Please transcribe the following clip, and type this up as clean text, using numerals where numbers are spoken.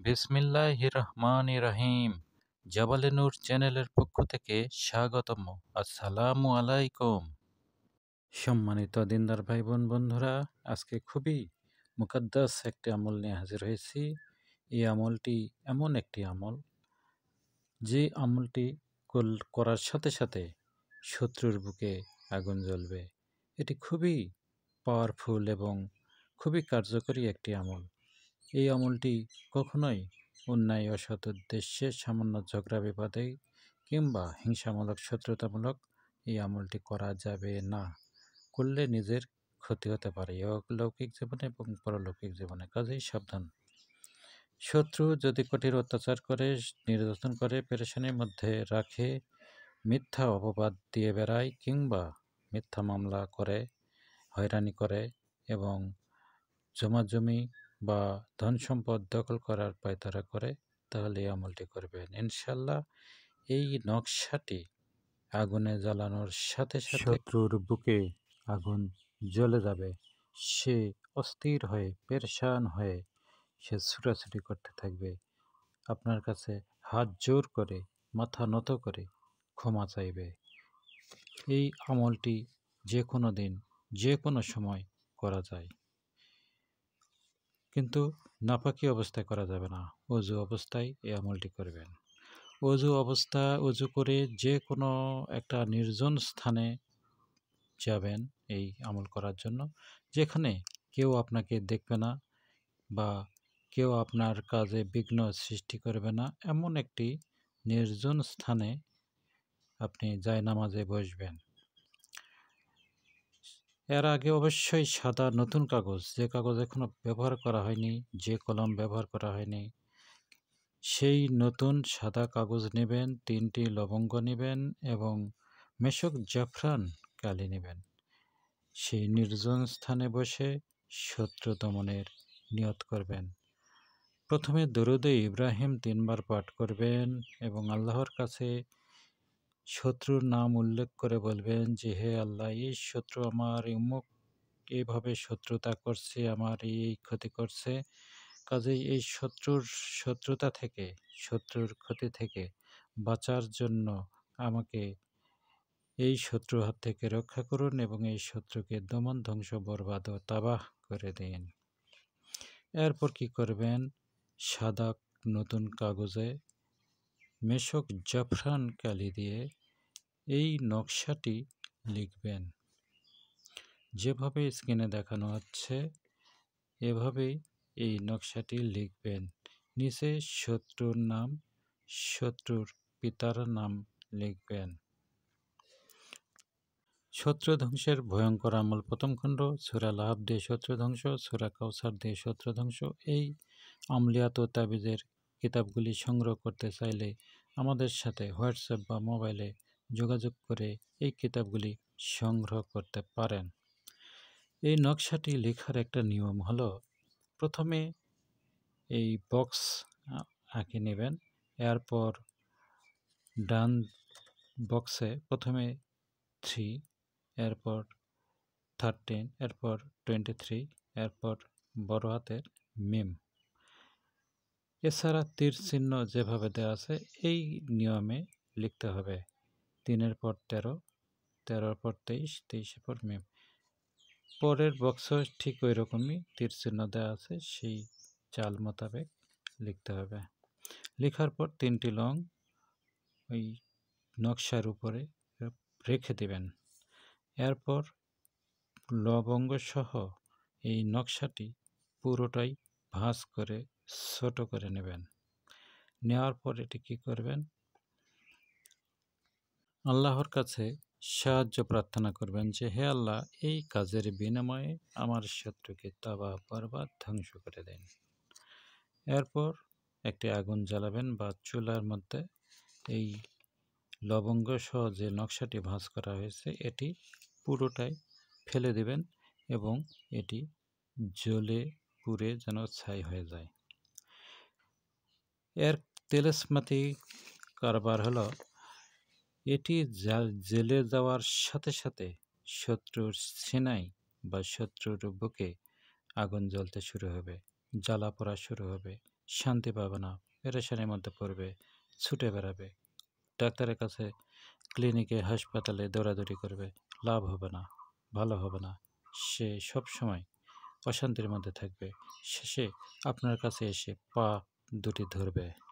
বিসমিল্লাহির রহমানির রহিম। জাবালে নূর চ্যানেলের পক্ষ থেকে স্বাগতম। আসসালামু আলাইকুম। সম্মানিত দিনদার ভাই বোন বন্ধুরা, আজকে খুবই মুকাদ্দাস একটি আমল নিয়ে হাজির হয়েছি। এই আমলটি এমন একটি আমল, যে আমলটি করার সাথে সাথে শত্রুর বুকে আগুন জ্বলবে। এটি খুবই পাওয়ারফুল এবং খুবই কার্যকরী একটি আমল। এই আমলটি কখনোই অন্যায় অসৎ উদ্দেশ্যে, সামান্য ঝগড়া বিবাদে কিংবা হিংসামূলক শত্রুতামূলক এই আমলটি করা যাবে না। করলে নিজের ক্ষতি হতে পারে লৌকিক জীবনে এবং পরলৌকিক জীবনে, কাজেই সাবধান। শত্রু যদি কঠিন অত্যাচার করে, নির্যাতন করে, পেরেশানির মধ্যে রাখে, মিথ্যা অপবাদ দিয়ে বেড়ায় কিংবা মিথ্যা মামলা করে, হয়রানি করে এবং জমাজমি বা ধন সম্পদ দখল করার পায়তারা করে, তাহলে এই আমলটি করবেন। ইনশাল্লাহ এই নকশাটি আগুনে জ্বালানোর সাথে সাথে শত্রুর বুকে আগুন জ্বলে যাবে। সে অস্থির হয়ে, পেরেশান হয়ে সে ছুটাছুটি করতে থাকবে, আপনার কাছে হাত জোর করে, মাথা নত করে ক্ষমা চাইবে। এই আমলটি যে কোনো দিন, যে কোনো সময় করা যায়, কিন্তু নাপাকি অবস্থায় করা যাবে না। অজু অবস্থায় এই আমলটি করবেন। অজু করে যে কোনো একটা নির্জন স্থানে যাবেন এই আমল করার জন্য, যেখানে কেউ আপনাকে দেখবে না বা কেউ আপনার কাজে বিঘ্ন সৃষ্টি করবে না, এমন একটি নির্জন স্থানে আপনি জায়নামাজে বসবেন। এর আগে অবশ্যই সাদা নতুন কাগজ, যে কাগজ এখনো ব্যবহার করা হয়নি, যে কলম ব্যবহার করা হয়নি, সেই নতুন সাদা কাগজ নেবেন, 3টি লবঙ্গ নেবেন এবং মেশক জাফরান কালি নেবেন। সেই নির্জন স্থানে বসে শত্রু দমনের নিয়ত করবেন। প্রথমে দরুদে ইব্রাহিম 3 বার পাঠ করবেন এবং আল্লাহর কাছে শত্রুর নাম উল্লেখ করে বলবেন যে, হে আল্লাহ, এই শত্রু আমার অমুক এইভাবে শত্রুতা করছে, আমার এই ক্ষতি করছে, কাজেই এই শত্রুতা থেকে, শত্রুর ক্ষতি থেকে বাঁচার জন্য আমাকে এই শত্রুর হাত থেকে রক্ষা করুন এবং এই শত্রুকে দমন, ধ্বংস, বরবাদ ও তাবাহ করে দিন। এরপর কি করবেন? সাদা নতুন কাগজে মেশক জাফরান কালি দিয়ে এই নকশাটি লিখবেন। যেভাবে স্ক্রিনে দেখানো হচ্ছে এভাবেই এই নকশাটি লিখবেন। নিচে শত্রুর নাম, শত্রুর পিতার নাম লিখবেন। শত্রু ধ্বংসের ভয়ঙ্কর আমল, প্রথম খণ্ড, সূরা লাহাব দিয়ে শত্রু ধ্বংস, সূরা কাউসার দিয়ে শত্রু ধ্বংস। এই আমলিয়াত ও তাবিজের কিতাবগুলি সংগ্রহ করতে চাইলে আমাদের সাথে হোয়াটসঅ্যাপ বা মোবাইলে যোগাযোগ করে এই কিতাবগুলি সংগ্রহ করতে পারেন। এই নকশাটি লেখার একটা নিয়ম হলো, প্রথমে এই বক্স আঁকে নেবেন। এরপর ডান বক্সে প্রথমে 3, এরপর 13, এরপর 23, এরপর বড় হাতের মিম। এছাড়া তীর চিহ্ন যেভাবে দেওয়া আছে এই নিয়মে লিখতে হবে। 3-এর পর 13, 13-এর পর 23, 23-এর পর মিম। পরের বক্সও ঠিক ওই রকমই তীর চিহ্ন দেওয়া আছে, সেই চাল মোতাবেক লিখতে হবে। লেখার পর 3টি লং ওই নকশার উপরে রেখে দেবেন। এরপর লবঙ্গ সহ এই নকশাটি পুরোটাই ভাঁজ করে ছোট করে নেবেন। নেওয়ার পর এটি কি করবেন? আল্লাহর কাছে সাহায্য প্রার্থনা করবেন যে, হে আল্লাহ, এই কাজের বিনিময়ে আমার শত্রুকে তাবাহ, বরবাদ, ধ্বংস করে দেন। এরপর একটি আগুন জ্বালাবেন বা চুলার মধ্যে এই লবঙ্গ সহ যে নকশাটি ভাঁজ করা হয়েছে এটি পুরোটাই ফেলে দিবেন এবং এটি জ্বলে পুড়ে যেন ছাই হয়ে যায়। এর তেলেসমাতি কারবার হলো, এটি জ্বলে যাওয়ার সাথে সাথে শত্রুর সিনাই বা শত্রুর বুকে আগুন জ্বলতে শুরু হবে, জ্বালা পোড়া শুরু হবে, শান্তি পাবে না, পেরেশানির মধ্যে পড়বে, ছুটে বেড়াবে। ডাক্তারের কাছে, ক্লিনিকে, হাসপাতালে দৌড়াদৌড়ি করবে। লাভ হবে না, ভালো হবে না। সে সবসময় অশান্তির মধ্যে থাকবে। শেষে আপনার কাছে এসে পা দুটি ধরবে।